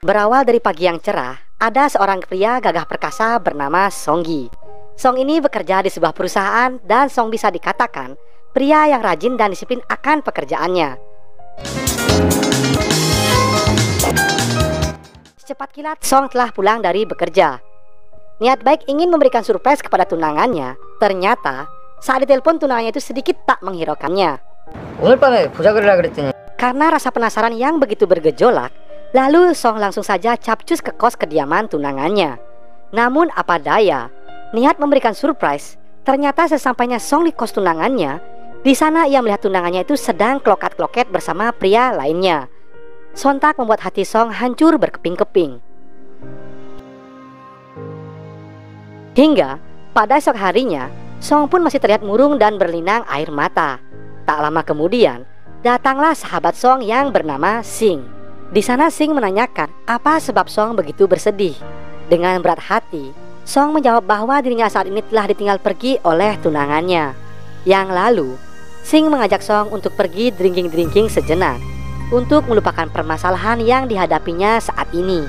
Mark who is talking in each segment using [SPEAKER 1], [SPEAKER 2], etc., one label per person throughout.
[SPEAKER 1] Berawal dari pagi yang cerah, ada seorang pria gagah perkasa bernama Songgi. Song ini bekerja di sebuah perusahaan dan Song bisa dikatakan pria yang rajin dan disiplin akan pekerjaannya. Secepat kilat, Song telah pulang dari bekerja. Niat baik ingin memberikan surprise kepada tunangannya. Ternyata saat ditelepon tunangannya itu sedikit tak menghiraukannya.
[SPEAKER 2] 오늘 밤에 보자 그러라 그랬더니.
[SPEAKER 1] Karena rasa penasaran yang begitu bergejolak, lalu Song langsung saja capcus ke kos kediaman tunangannya. Namun apa daya, niat memberikan surprise, ternyata sesampainya Song di kos tunangannya, di sana ia melihat tunangannya itu sedang klokat-kloket bersama pria lainnya. Sontak membuat hati Song hancur berkeping-keping. Hingga pada esok harinya, Song pun masih terlihat murung dan berlinang air mata. Tak lama kemudian, datanglah sahabat Song yang bernama Sing. Di sana Sing menanyakan apa sebab Song begitu bersedih. Dengan berat hati, Song menjawab bahwa dirinya saat ini telah ditinggal pergi oleh tunangannya. Yang lalu, Sing mengajak Song untuk pergi drinking-drinking sejenak untuk melupakan permasalahan yang dihadapinya saat ini.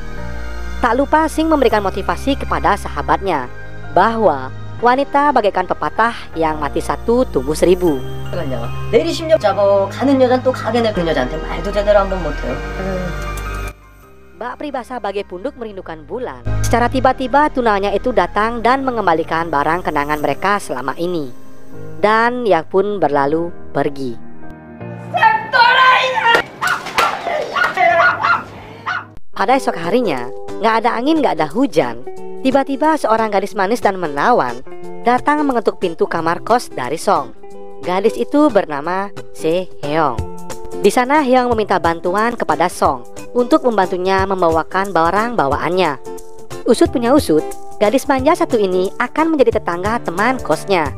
[SPEAKER 1] Tak lupa Sing memberikan motivasi kepada sahabatnya bahwa wanita bagaikan pepatah yang mati satu tumbuh seribu.
[SPEAKER 2] 내일이 심장 짜고 가는 여잔 또 가게 내는 여자한테 말도 제대로 한번 못해요.
[SPEAKER 1] Bak peribahasa bagai punduk merindukan bulan. Secara tiba-tiba tunangannya itu datang dan mengembalikan barang kenangan mereka selama ini. Dan ia pun berlalu pergi. Pada esok harinya, gak ada angin, gak ada hujan. Tiba-tiba seorang gadis manis dan menawan datang mengetuk pintu kamar kos dari Song. Gadis itu bernama Se-heong. Di sana Heong meminta bantuan kepada Song untuk membantunya membawakan barang bawaannya. Usut punya usut, gadis manja satu ini akan menjadi tetangga teman kosnya.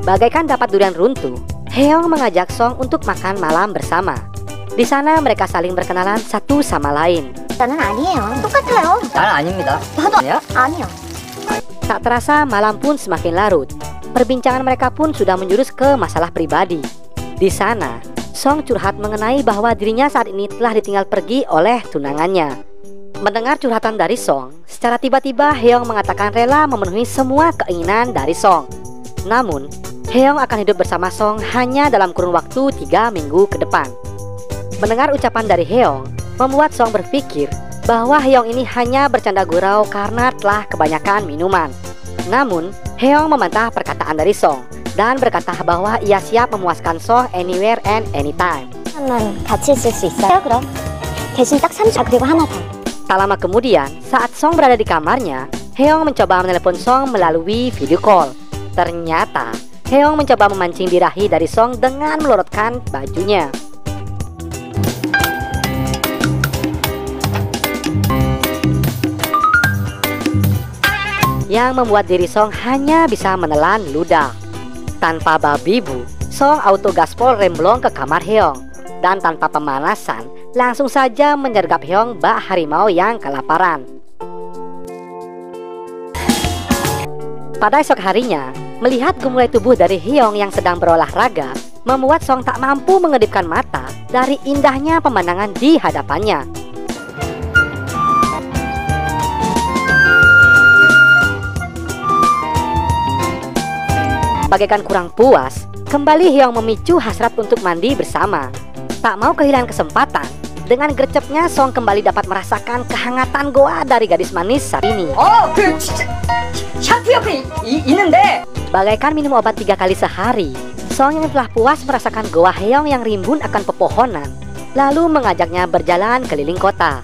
[SPEAKER 1] Bagaikan dapat durian runtuh, Heong mengajak Song untuk makan malam bersama. Di sana mereka saling berkenalan satu sama lain.
[SPEAKER 3] 저는 아니에요. 똑같아요.
[SPEAKER 2] 난 아닙니다. 나도 아니야?
[SPEAKER 3] 아니요.
[SPEAKER 1] Tak terasa malam pun semakin larut. Perbincangan mereka pun sudah menjurus ke masalah pribadi. Di sana, Song curhat mengenai bahwa dirinya saat ini telah ditinggal pergi oleh tunangannya. Mendengar curhatan dari Song, secara tiba-tiba Heong mengatakan rela memenuhi semua keinginan dari Song. Namun, Heong akan hidup bersama Song hanya dalam kurun waktu 3 minggu ke depan. Mendengar ucapan dari Heong, membuat Song berpikir bahwa Heong ini hanya bercanda gurau karena telah kebanyakan minuman. Namun, Heong membantah perkataan dari Song dan berkata bahwa ia siap memuaskan Song anywhere and anytime.
[SPEAKER 3] 한번 같이 있을 수 있어요? 그럼 대신 딱 3주. 그리고 하나 더.
[SPEAKER 1] Tak lama kemudian, saat Song berada di kamarnya, Heong mencoba menelepon Song melalui video call. Ternyata, Heong mencoba memancing birahi dari Song dengan melorotkan bajunya. Yang membuat diri Song hanya bisa menelan ludah. Tanpa babi bu, Song auto gaspol remblong ke kamar Heong. Dan tanpa pemanasan, langsung saja menyergap Heong bak harimau yang kelaparan. Pada esok harinya, melihat gemulai tubuh dari Heong yang sedang berolahraga, membuat Song tak mampu mengedipkan mata dari indahnya pemandangan di hadapannya. Bagaikan kurang puas, kembali Heong memicu hasrat untuk mandi bersama. Tak mau kehilangan kesempatan, dengan gercepnya Song kembali dapat merasakan kehangatan goa dari gadis manis saat ini.
[SPEAKER 2] 그 샤프 옆에 있는데.
[SPEAKER 1] Bagaikan minum obat 3 kali sehari, Song yang telah puas merasakan goa Heong yang rimbun akan pepohonan, lalu mengajaknya berjalan keliling kota.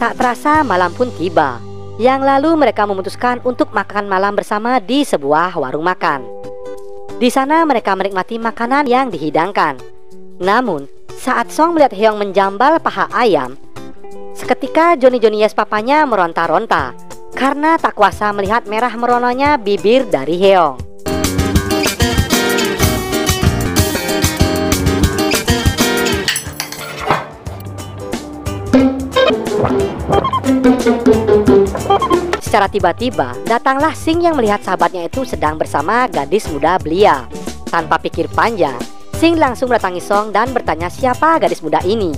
[SPEAKER 1] Tak terasa malam pun tiba. Yang lalu mereka memutuskan untuk makan malam bersama di sebuah warung makan. Di sana mereka menikmati makanan yang dihidangkan. Namun, saat Song melihat Heong menjambal paha ayam, seketika Johnny Yes papanya meronta-ronta karena tak kuasa melihat merah merononya bibir dari Heong. Secara tiba-tiba, datanglah Sing yang melihat sahabatnya itu sedang bersama gadis muda belia. Tanpa pikir panjang, Sing langsung mendatangi Song dan bertanya siapa gadis muda ini.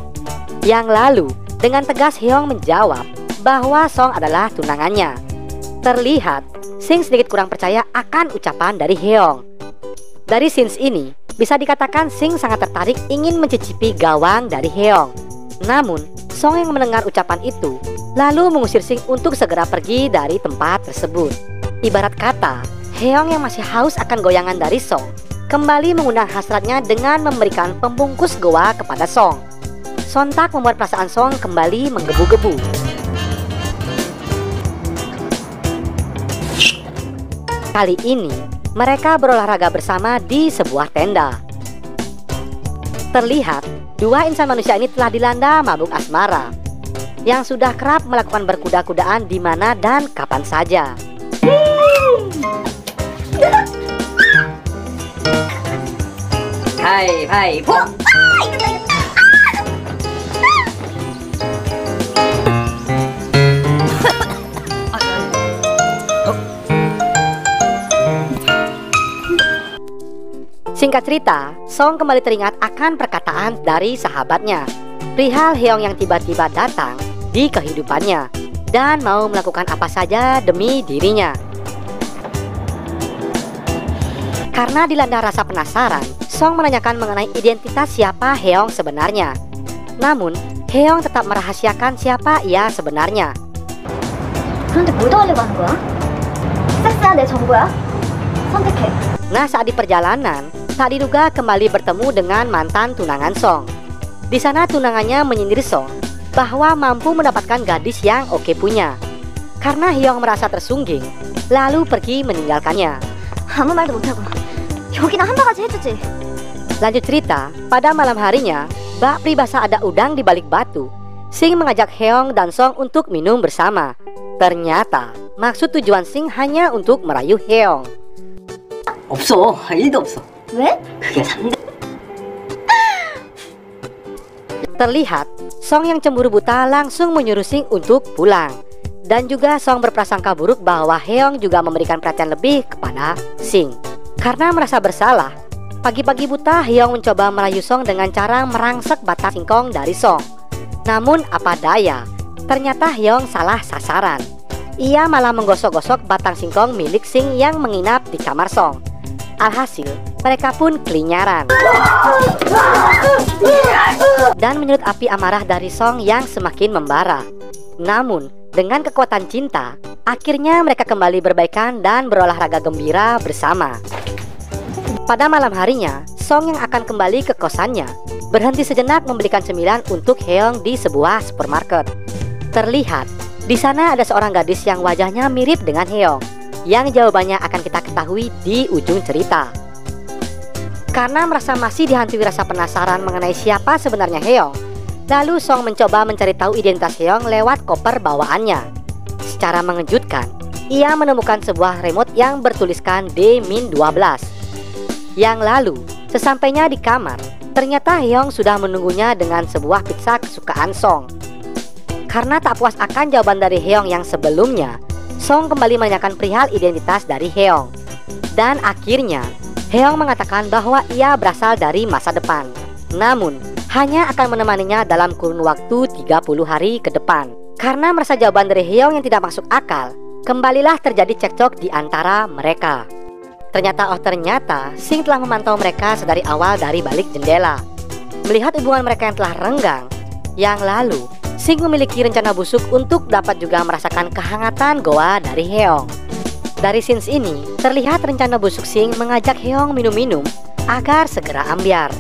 [SPEAKER 1] Yang lalu dengan tegas Heong menjawab bahwa Song adalah tunangannya. Terlihat Sing sedikit kurang percaya akan ucapan dari Heong. Dari scenes ini bisa dikatakan Sing sangat tertarik ingin mencicipi gawang dari Heong. Namun Song yang mendengar ucapan itu lalu mengusir Sing untuk segera pergi dari tempat tersebut. Ibarat kata, Heong yang masih haus akan goyangan dari Song kembali mengundang hasratnya dengan memberikan pembungkus goa kepada Song. Sontak membuat perasaan Song kembali menggebu-gebu. Kali ini mereka berolahraga bersama di sebuah tenda. Terlihat dua insan manusia ini telah dilanda mabuk asmara yang sudah kerap melakukan berkuda-kudaan di mana dan kapan saja.
[SPEAKER 2] Hai, hai, po.
[SPEAKER 1] Singkat cerita, Song kembali teringat akan perkataan dari sahabatnya perihal Heong yang tiba-tiba datang di kehidupannya dan mau melakukan apa saja demi dirinya. Karena dilanda rasa penasaran, Song menanyakan mengenai identitas siapa Heong sebenarnya. Namun, Heong tetap merahasiakan siapa ia sebenarnya.
[SPEAKER 3] 그런데 뭘 더 하려고 하는 거야? 섹스야 내 전부야? 선택해.
[SPEAKER 1] Nah, saat di perjalanan, tak diduga kembali bertemu dengan mantan tunangan Song. Di sana tunangannya menyindir Song bahwa mampu mendapatkan gadis yang oke punya. Karena Heong merasa tersungging, lalu pergi meninggalkannya.
[SPEAKER 3] 아무 말도 못하고 여기나 한 바가지 해주지.
[SPEAKER 1] Lanjut cerita, pada malam harinya, bak peribahasa ada udang di balik batu. Sing mengajak Heong dan Song untuk minum bersama. Ternyata, maksud tujuan Sing hanya untuk merayu Heong.
[SPEAKER 2] 없어. 1도 없어.
[SPEAKER 3] 왜?
[SPEAKER 2] 그게 상대.
[SPEAKER 1] Terlihat, Song yang cemburu buta langsung menyuruh Sing untuk pulang. Dan juga Song berprasangka buruk bahwa Heong juga memberikan perhatian lebih kepada Sing. Karena merasa bersalah, pagi-pagi buta Heong mencoba merayu Song dengan cara merangsek batang singkong dari Song. Namun apa daya, ternyata Heong salah sasaran. Ia malah menggosok-gosok batang singkong milik Sing yang menginap di kamar Song. Alhasil, mereka pun kelinyaran dan menyulut api amarah dari Song yang semakin membara. Namun, dengan kekuatan cinta, akhirnya mereka kembali berbaikan dan berolahraga gembira bersama. Pada malam harinya, Song yang akan kembali ke kosannya berhenti sejenak membelikan cemilan untuk Heong di sebuah supermarket. Terlihat, di sana ada seorang gadis yang wajahnya mirip dengan Heong, yang jawabannya akan kita ketahui di ujung cerita. Karena merasa masih dihantui rasa penasaran mengenai siapa sebenarnya Heong, lalu Song mencoba mencari tahu identitas Heong lewat koper bawaannya. Secara mengejutkan, ia menemukan sebuah remote yang bertuliskan D-12. Yang lalu, sesampainya di kamar, ternyata Heong sudah menunggunya dengan sebuah pizza kesukaan Song. Karena tak puas akan jawaban dari Heong yang sebelumnya, Song kembali menanyakan perihal identitas dari Heong. Dan akhirnya, Heong mengatakan bahwa ia berasal dari masa depan. Namun, hanya akan menemaninya dalam kurun waktu 30 hari ke depan. Karena merasa jawaban dari Heong yang tidak masuk akal, kembalilah terjadi cekcok di antara mereka. Ternyata Sing telah memantau mereka sedari awal dari balik jendela. Melihat hubungan mereka yang telah renggang, yang lalu Sing memiliki rencana busuk untuk dapat juga merasakan kehangatan goa dari Heong. Dari scenes ini, terlihat rencana busuk Sing mengajak Heong minum-minum agar segera ambyar.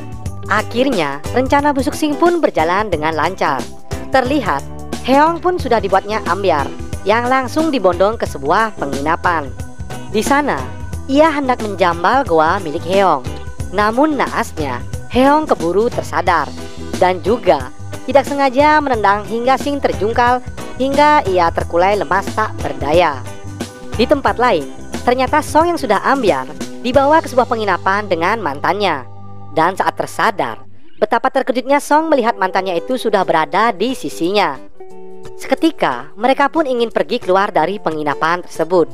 [SPEAKER 1] Akhirnya, rencana busuk Sing pun berjalan dengan lancar. Terlihat, Heong pun sudah dibuatnya ambyar, yang langsung dibondong ke sebuah penginapan. Di sana, ia hendak menjambal goa milik Heong. Namun naasnya, Heong keburu tersadar dan juga tidak sengaja menendang hingga Sing terjungkal hingga ia terkulai lemas tak berdaya. Di tempat lain, ternyata Song yang sudah ambyar dibawa ke sebuah penginapan dengan mantannya. Dan saat tersadar, betapa terkejutnya Song melihat mantannya itu sudah berada di sisinya. Seketika, mereka pun ingin pergi keluar dari penginapan tersebut.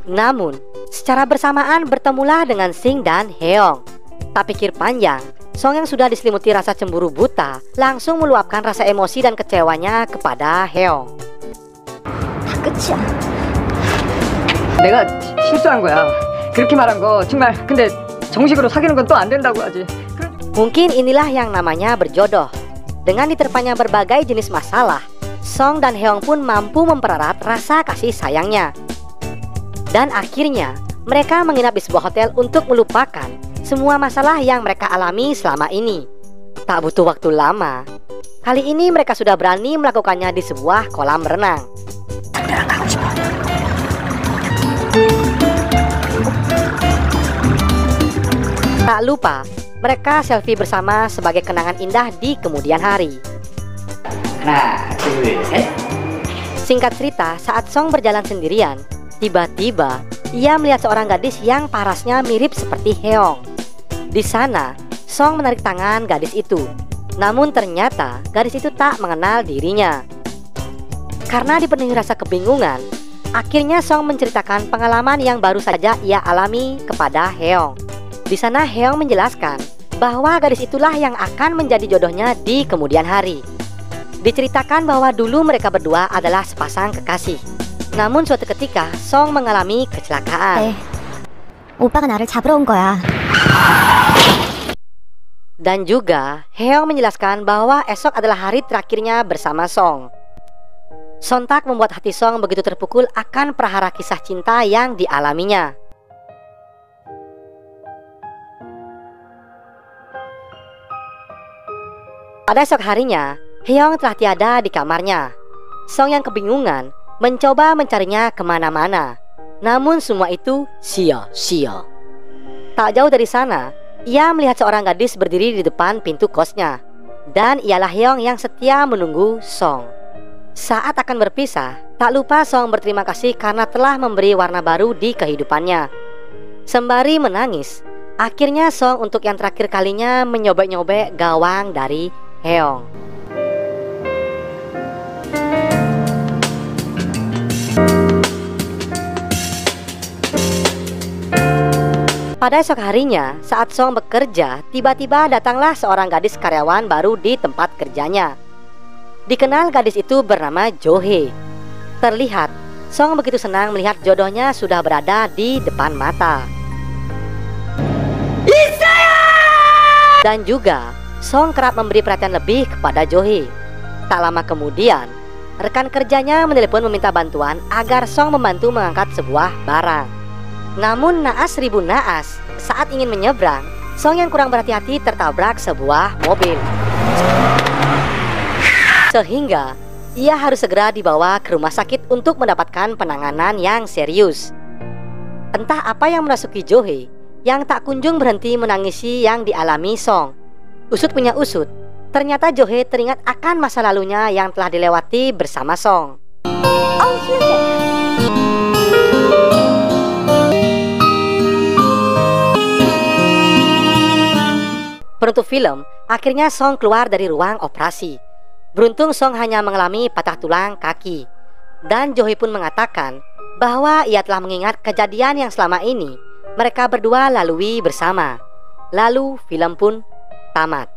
[SPEAKER 1] Namun, secara bersamaan bertemulah dengan Sing dan Heong. Tak pikir panjang, Song yang sudah diselimuti rasa cemburu buta langsung meluapkan rasa emosi dan kecewanya kepada Heong.
[SPEAKER 3] 다 끝이야.
[SPEAKER 4] 내가 실수한 거야. 그렇게 말한 거 정말. 근데 정식으로 사귀는 건 또 안 된다고 하지.
[SPEAKER 1] Mungkin inilah yang namanya berjodoh. Dengan diterpanya berbagai jenis masalah, Song dan Heong pun mampu mempererat rasa kasih sayangnya. Dan akhirnya, mereka menginap di sebuah hotel untuk melupakan semua masalah yang mereka alami selama ini. Tak butuh waktu lama, kali ini mereka sudah berani melakukannya di sebuah kolam renang. Tak lupa, mereka selfie bersama sebagai kenangan indah di kemudian hari.
[SPEAKER 2] 하나, 둘, 셋.
[SPEAKER 1] Singkat cerita, saat Song berjalan sendirian, tiba-tiba ia melihat seorang gadis yang parasnya mirip seperti Heong. Di sana, Song menarik tangan gadis itu. Namun ternyata gadis itu tak mengenal dirinya. Karena dipenuhi rasa kebingungan, akhirnya Song menceritakan pengalaman yang baru saja ia alami kepada Heong. Di sana Heong menjelaskan bahwa gadis itulah yang akan menjadi jodohnya di kemudian hari. Diceritakan bahwa dulu mereka berdua adalah sepasang kekasih. Namun suatu ketika Song mengalami kecelakaan.
[SPEAKER 3] 네. 오빠가 나를 잡으러 온 거야.
[SPEAKER 1] Dan juga Heong menjelaskan bahwa esok adalah hari terakhirnya bersama Song. Sontak membuat hati Song begitu terpukul akan prahara kisah cinta yang dialaminya. Pada esok harinya, Heong telah tiada di kamarnya. Song yang kebingungan mencoba mencarinya kemana-mana. Namun semua itu sia-sia. Tak jauh dari sana, ia melihat seorang gadis berdiri di depan pintu kosnya. Dan ialah Heong yang setia menunggu Song. Saat akan berpisah, tak lupa Song berterima kasih karena telah memberi warna baru di kehidupannya. Sembari menangis, akhirnya Song untuk yang terakhir kalinya menyobek-nyobek gawang dari Heong. Pada esok harinya, saat Song bekerja, tiba-tiba datanglah seorang gadis karyawan baru di tempat kerjanya. Dikenal gadis itu bernama Jo-hee. Terlihat, Song begitu senang melihat jodohnya sudah berada di depan mata. Dan juga, Song kerap memberi perhatian lebih kepada Jo-hee. Tak lama kemudian, rekan kerjanya menelepon meminta bantuan agar Song membantu mengangkat sebuah barang. Namun naas ribu naas, saat ingin menyeberang, Song yang kurang berhati-hati tertabrak sebuah mobil. Sehingga ia harus segera dibawa ke rumah sakit untuk mendapatkan penanganan yang serius. Entah apa yang merasuki Jo-hee yang tak kunjung berhenti menangisi yang dialami Song. Usut punya usut, ternyata Jo-hee teringat akan masa lalunya yang telah dilewati bersama Song. Penutup film, akhirnya Song keluar dari ruang operasi. Beruntung Song hanya mengalami patah tulang kaki. Dan Jo-hee pun mengatakan bahwa ia telah mengingat kejadian yang selama ini mereka berdua lalui bersama. Lalu film pun tamat.